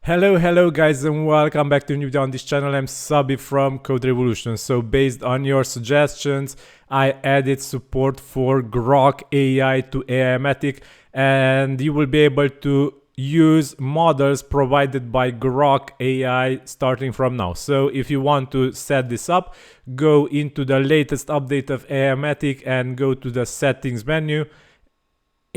Hello guys, and welcome back to a new video on this channel. I'm Szabi from CodeRevolution. So based on your suggestions, I added support for Groq AI to Aimogen, and you will be able to use models provided by Groq AI starting from now. So if you want to set this up, go into the latest update of Aimogen and go to the settings menu,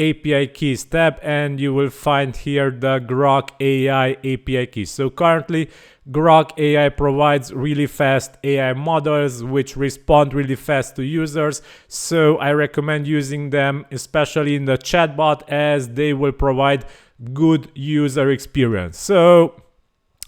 API keys tab, and you will find here the Groq AI API keys. So currently Groq AI provides really fast AI models which respond really fast to users. So I recommend using them, especially in the chatbot, as they will provide good user experience. So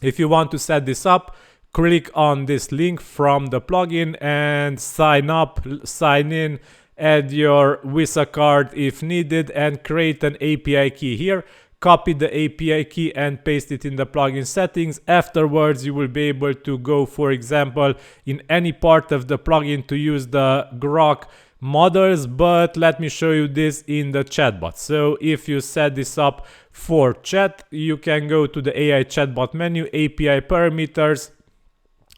if you want to set this up, click on this link from the plugin and sign up, sign in, add your Visa card if needed, and create an API key here. Copy the API key and paste it in the plugin settings. Afterwards, you will be able to go, for example, in any part of the plugin to use the Groq models, but let me show you this in the chatbot. So if you set this up for chat, you can go to the AI chatbot menu, API parameters,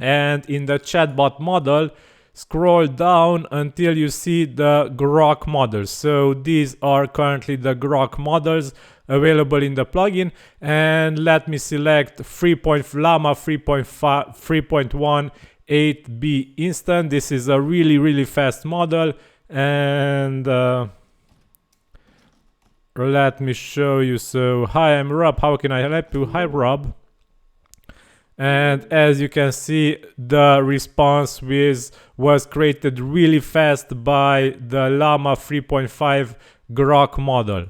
and in the chatbot model, scroll down until you see the Groq models. So these are currently the Groq models available in the plugin, and let me select Llama 3.1 8B instant. This is a really fast model, and let me show you. So hi, I'm Rob, how can I help you? Hi Rob. And as you can see, the response was created really fast by the Llama 3.5 Groq model.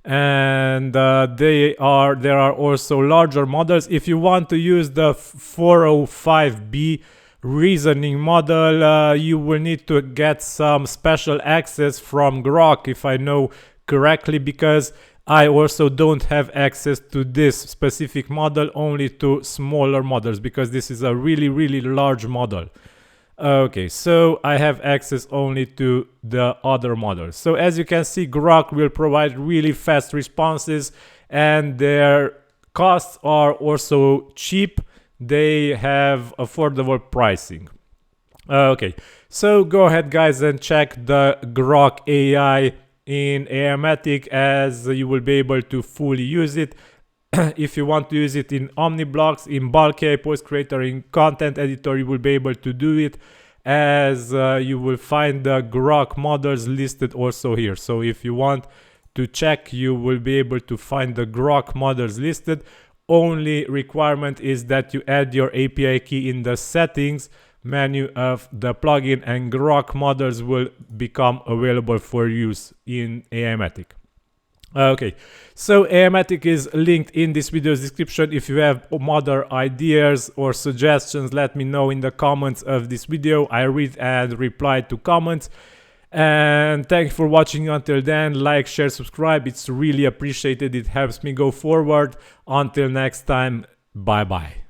And there are also larger models. If you want to use the 405B reasoning model, you will need to get some special access from Groq, if I know correctly, because I also don't have access to this specific model, only to smaller models, because this is a really large model. Okay, so I have access only to the other models. So as you can see, Groq will provide really fast responses, and their costs are also cheap. They have affordable pricing. Okay, so go ahead guys and check the Groq AI in Aimogen, as you will be able to fully use it. If you want to use it in Omniblocks, in bulk AI post creator, in content editor, you will be able to do it, as you will find the Groq models listed also here. So if you want to check, you will be able to find the Groq models listed. Only requirement is that you add your API key in the settings menu of the plugin, and Groq models will become available for use in Aimogen. Okay, so Aimogen is linked in this video's description. If you have other ideas or suggestions, let me know in the comments of this video. I read and reply to comments. And thanks for watching until then. Like, share, subscribe. It's really appreciated. It helps me go forward. Until next time, bye bye.